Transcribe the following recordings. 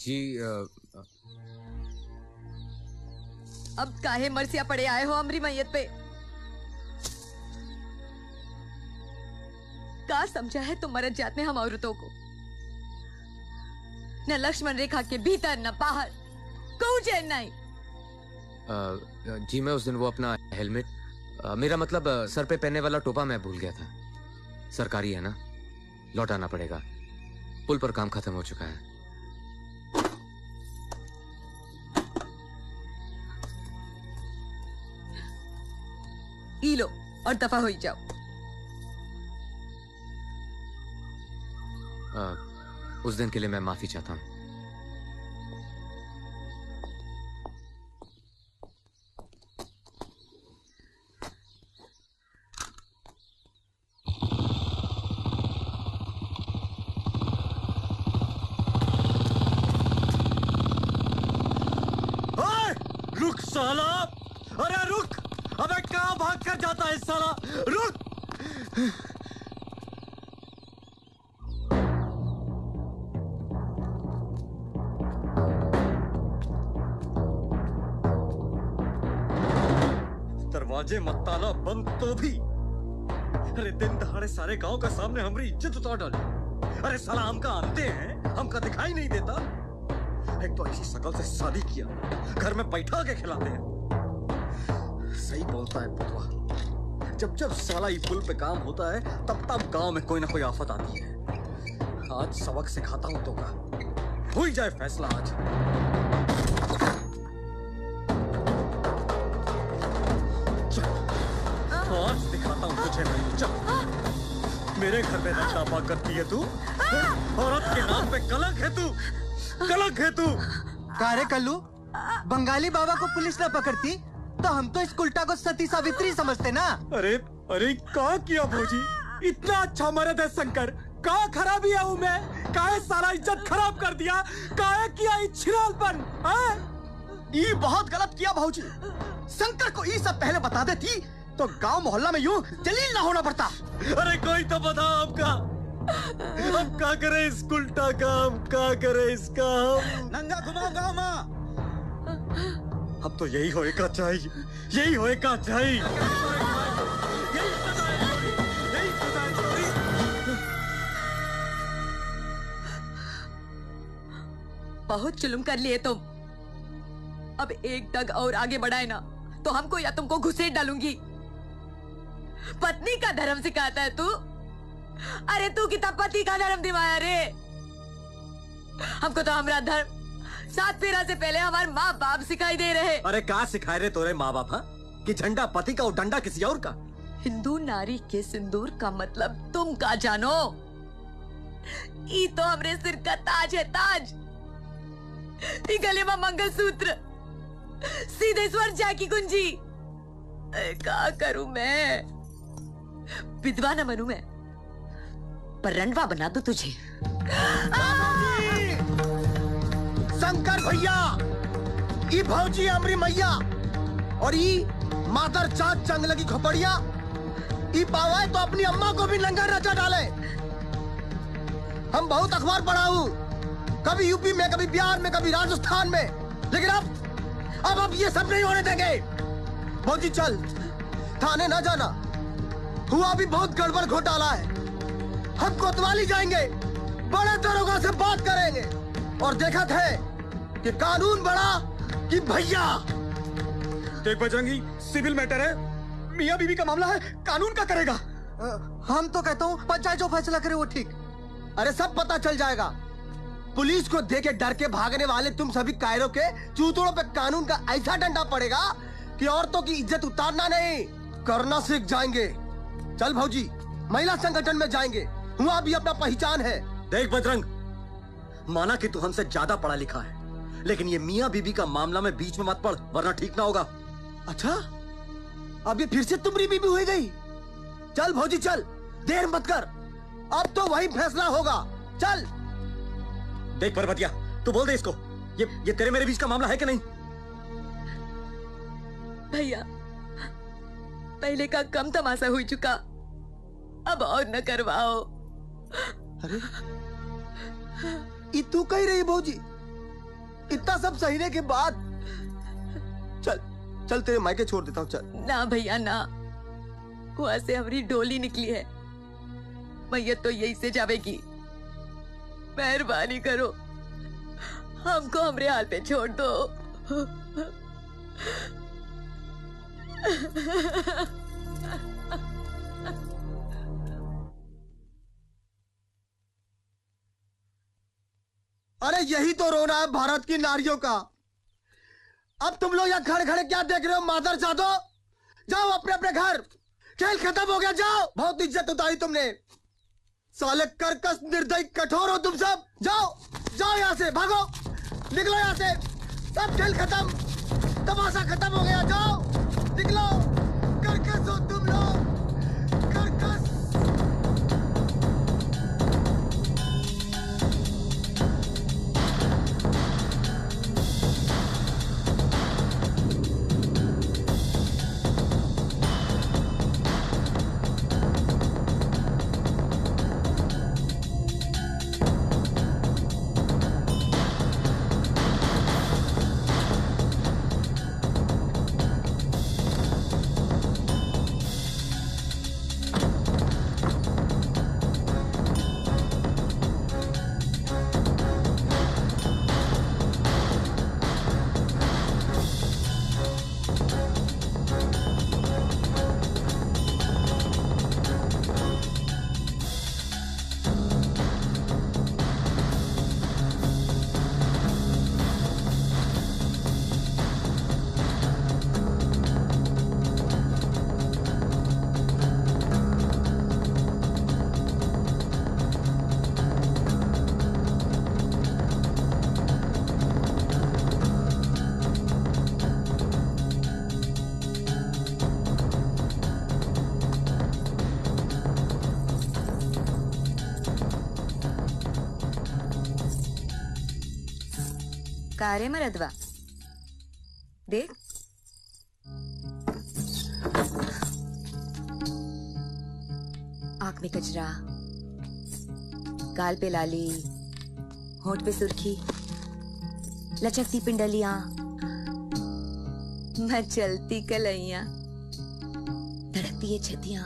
जी अब काहे मरसिया पड़े आए हो हमारी मैयत पे? का समझा है तुम मरद जात ने हम औरतों को? न लक्ष्मण रेखा के भीतर न बाहर, कोई चैन नहीं। जी मैं उस दिन वो अपना हेलमेट, मेरा मतलब सर पे पहनने वाला टोपा मैं भूल गया था। सरकारी है ना, लौटाना पड़ेगा। पुल पर काम खत्म हो चुका है। ई लो और दफा हो जाओ। उस दिन के लिए मैं माफी चाहता हूँ। रुक साला! अरे रुक! अबे कहाँ भाग कर जाता है साला? रुक! दरवाजे मत ताला बंद तो भी। अरे दिन दहाड़े सारे गांव का सामने हमारी इज्जत उतार डाली। अरे साला हमका आनते हैं, हमका दिखाई नहीं देता। एक तो ऐसी शकल से शादी किया, घर में बैठा के खिलाते हैं। सही बोलता है पुतवा। जब जब साला ये पुल पे काम होता है तब तब गांव में कोई ना कोई आफत आती है। आज सबक सिखाता हूं तो का हो ही जाए फैसला आज। चल आज दिखाता हूं तुझे मैं। चल मेरे घर में नशा पाक करती है तू। औरत के नाम पे कलंक है तू, कलंक है तू। कारे कल्लू, बंगाली बाबा को पुलिस न पकड़ती तो हम तो इस उल्टा को सती सावित्री समझते ना। अरे अरे क्या किया भौजी? इतना अच्छा मर्द है शंकर, का खराबी है हूँ मैं? काहे सारा इज्जत खराब कर दिया? काहे किया छिनालपन? ये बहुत गलत किया भौजी। शंकर को ये सब पहले बता देती तो गांव मोहल्ला में यूं जलील ना होना पड़ता। अरे कोई तो बता आपका। अब क्या करे इस उल्टा काम, क्या करे इसका हम? नंगा घुमाओ गांव में। अब तो यही होएगा चाहिए, यही होएगा चाहिए। बहुत जुल्म कर लिए तुम। अब एक तक और आगे बढ़ाए ना तो हमको या तुमको घुसेड़ डालूंगी। पत्नी का धर्म सिखाता है तू? अरे तू कितना पति का धर्म दिवाया रे? हमको तो हमारा धर्म सात फेरा से पहले हमारे माँ बाप सिखाई दे रहे। अरे क्या सिखाए रे तोरे माँ बाप? कि झंडा पति का और डंडा किसी और का? हिंदू नारी के सिंदूर का मतलब तुम का जानो? ये तो हमरे सिर का ताज है, ताज। ये गले में मंगलसूत्र, सीधे स्वर जाकी कुंजी। क्या करूं मैं? विधवा न बनूं मैं, पर रणवा बना दो तुझे। शंकर भैया, ई भौजी अमरी मैया और ई मादर चाँद चंग लगी खोपड़िया, ई पावाए तो अपनी अम्मा को भी नंगा रचा डाले। हम बहुत अखबार पढ़ा हूँ, कभी यूपी में, कभी बिहार में, कभी राजस्थान में, लेकिन अब ये सब नहीं होने देंगे। भौजी चल, थाने ना जाना, हुआ भी बहुत गड़बड़ घोटाला है। हम कोतवाली जाएंगे, बड़े दरोगा से बात करेंगे और देखा थे कि कानून बड़ा कि भैया। देख बजरंगी, सिविल मैटर है, मियाँ बीवी का मामला है, कानून का करेगा। हम तो कहता हूँ पंचायत जो फैसला करे वो ठीक। अरे सब पता चल जाएगा। पुलिस को देख के डर के भागने वाले तुम सभी कायरों के चूतड़ों पे कानून का ऐसा डंडा पड़ेगा कि औरतों की इज्जत उतारना नहीं, करना सीख जाएंगे। चल भौजी, महिला संगठन में जाएंगे, वहाँ भी अपना पहचान है। देख बजरंग, माना कि तू हमसे ज्यादा पढ़ा लिखा है, लेकिन ये मियाँ बीबी का मामला में बीच में मत पड़, वरना ठीक ना होगा। अच्छा, अब ये फिर से तुम्हारी बीबी हो गई। चल भौजी चल, देर मत कर, अब तो वही फैसला होगा। चल। देख परबतिया, तू बोल दे इसको, ये तेरे मेरे बीच का मामला है कि नहीं? भैया, पहले का कम तमाशा हो चुका, अब और न करवाओ। अरे ये तू कह रही भौजी? इतना सब सहने के बाद चल चल तेरे मायके छोड़ देता हूँ, चल। ना भैया ना, वहां से हमारी डोली निकली है, मैयत तो यही से जावेगी। मेहरबानी करो, हमको हमरे हाल पे छोड़ दो। अरे यही तो रोना है भारत की नारियों का। अब तुम लोग यहाँ खड़े खड़े क्या देख रहे हो मादर जादो? जाओ अपने अपने घर, खेल खत्म हो गया, जाओ। बहुत इज्जत उतारी तुमने, साले कर्कश निर्दयी कठोर हो तुम सब। जाओ जाओ यहाँ से, भागो, निकलो यहाँ से, सब खेल खत्म, तमाशा खत्म हो गया, जाओ निकलो। कर्कश हो तुम लोग, कर्कश। कारे मरदवा देख, आंख में कचरा, गाल पे लाली, होंठ पे सुर्खी, लचकती पिंडलियां, मचलती कलैया, धड़कती ये छतियां,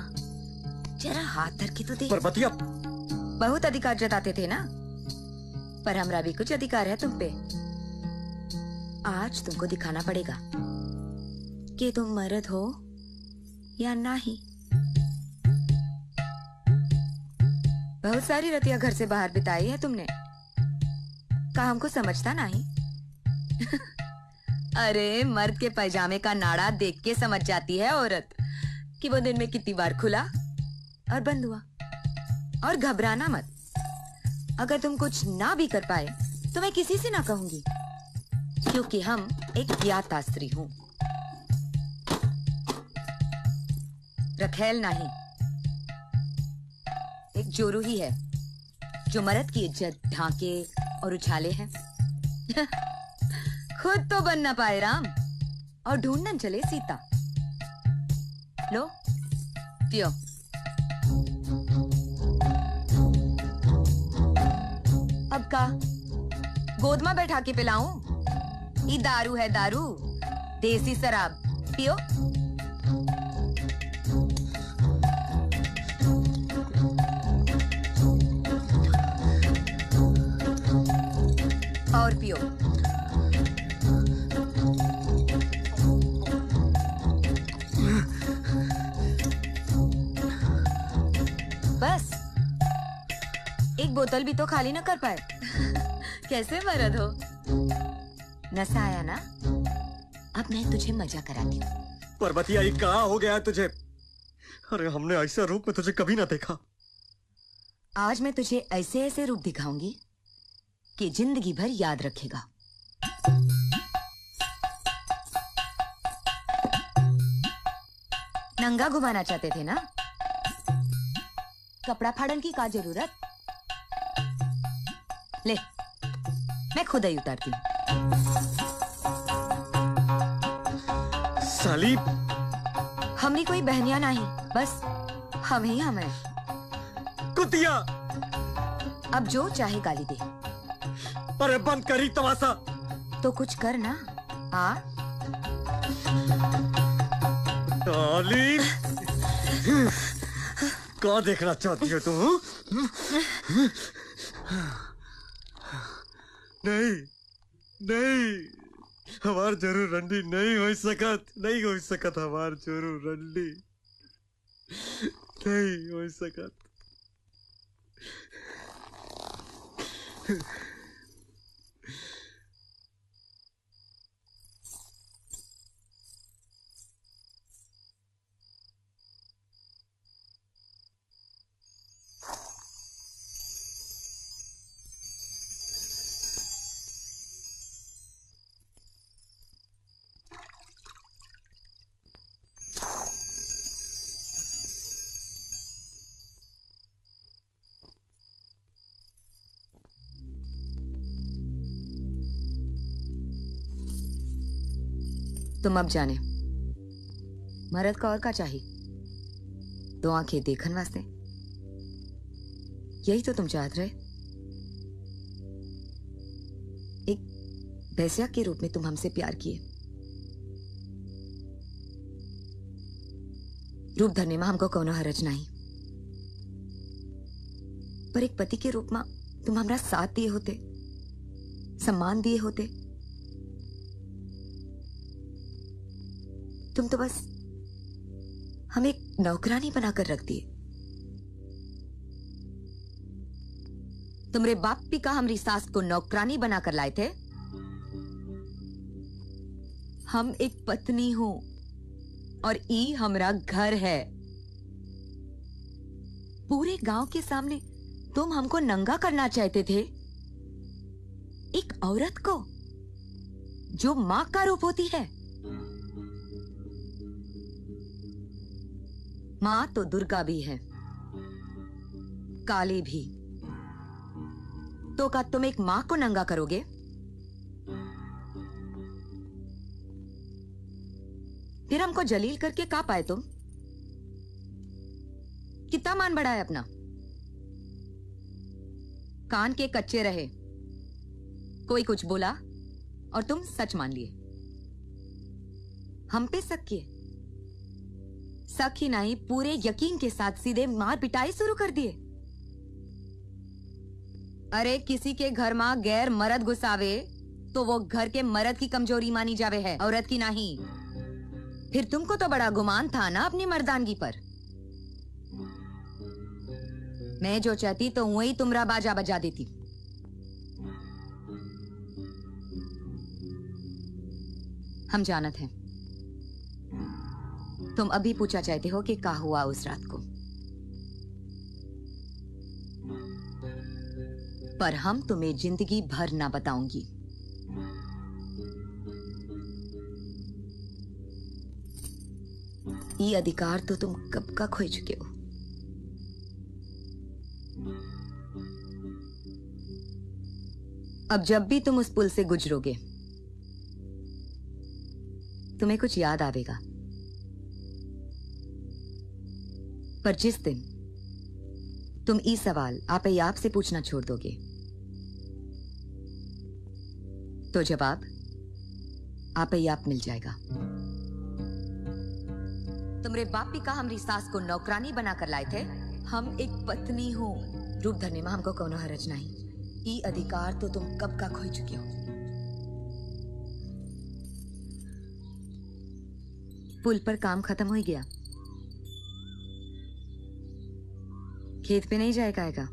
जरा हाथ धर के तो देख। पर्वतिया, बहुत अधिकार जताते थे ना, पर हमरा भी कुछ अधिकार है तुम पे। आज तुमको दिखाना पड़ेगा कि तुम मर्द हो या नहीं। बहुत सारी रतियां घर से बाहर बिताई है तुमने, का हमको समझता नहीं? अरे मर्द के पैजामे का नाड़ा देख के समझ जाती है औरत कि वो दिन में कितनी बार खुला और बंद हुआ। और घबराना मत, अगर तुम कुछ ना भी कर पाए तो मैं किसी से ना कहूंगी, क्योंकि हम एक ज्ञाता स्त्री हूं, रखेल नहीं। एक जोरू ही है जो मर्द की इज्जत ढांके और उछाले है। खुद तो बन ना पाए राम और ढूंढन चले सीता। लो पियो। अब का गोद में बैठा के पिलाऊं? ये दारू है, दारू, देसी शराब, पियो। और पियो। बस एक बोतल भी तो खाली ना कर पाए। कैसे मर्द हो? नशा आया ना? अब मैं तुझे मजा कराती हूँ। पर्वतिया, ये कहाँ हो गया तुझे? अरे हमने ऐसे रूप में तुझे कभी ना देखा। आज मैं तुझे ऐसे ऐसे रूप दिखाऊंगी कि जिंदगी भर याद रखेगा। नंगा घुमाना चाहते थे ना? कपड़ा फाड़न की क्या जरूरत? ले, मैं खुद ही उतारती हूँ। साली, हमनी कोई बहनिया नहीं, बस हम ही हम हैं। कुतिया, अब जो चाहे गाली दे। अरे बंद करी तमाशा। तो कुछ कर ना। आ डार्लिंग, क्या देखना चाहती हो तुम? नहीं नहीं, हमार जरूर रंडी नहीं हो सकत हमार जरूर रंडी नहीं हो सकत। तुम अब जाने मरद का और का चाहिए? दो आंखें देखन वास्ते? यही तो तुम चाहत रहे। एक भैंसिया के रूप में तुम हमसे प्यार किए। रूप धरने में हमको कोनो हरज नहीं, पर एक पति के रूप में तुम हमरा साथ दिए होते, सम्मान दिए होते। तुम तो बस हमें एक नौकरानी बनाकर रख दिए। तुमरे बाप भी का हमारी सास को नौकरानी बनाकर लाए थे। हम एक पत्नी हूं और ई हमरा घर है। पूरे गांव के सामने तुम हमको नंगा करना चाहते थे, एक औरत को जो मां का रूप होती है। मां तो दुर्गा भी है, काली भी। तो क्या तुम एक मां को नंगा करोगे? फिर हमको जलील करके का पाए तुम? कितना मान बढ़ाए अपना? कान के कच्चे रहे, कोई कुछ बोला और तुम सच मान लिए। हम पे शक किए, शक ही नहीं पूरे यकीन के साथ सीधे मार पिटाई शुरू कर दिए। अरे किसी के घर में गैर मर्द घुसावे तो वो घर के मर्द की कमजोरी मानी जावे है, औरत की नहीं। फिर तुमको तो बड़ा गुमान था ना अपनी मर्दानगी पर। मैं जो चाहती तो वही तुमरा बाजा बजा देती। हम जानत हैं तुम अभी पूछा चाहते हो कि क्या हुआ उस रात को, पर हम तुम्हें जिंदगी भर ना बताऊंगी। ये अधिकार तो तुम कब का खो चुके हो। अब जब भी तुम उस पुल से गुजरोगे तुम्हें कुछ याद आवेगा, पर जिस दिन तुम ये सवाल आप ही आप से पूछना छोड़ दोगे तो जवाब आप ही आप मिल जाएगा। तुमरे बाप भी का हमारी सास को नौकरानी बनाकर लाए थे। हम एक पत्नी हूं, रूप धरने में हमको कोनो हरज नहीं। ये अधिकार तो तुम कब का खो चुके हो। पुल पर काम खत्म हो गया, खेत पे नहीं जाएगा।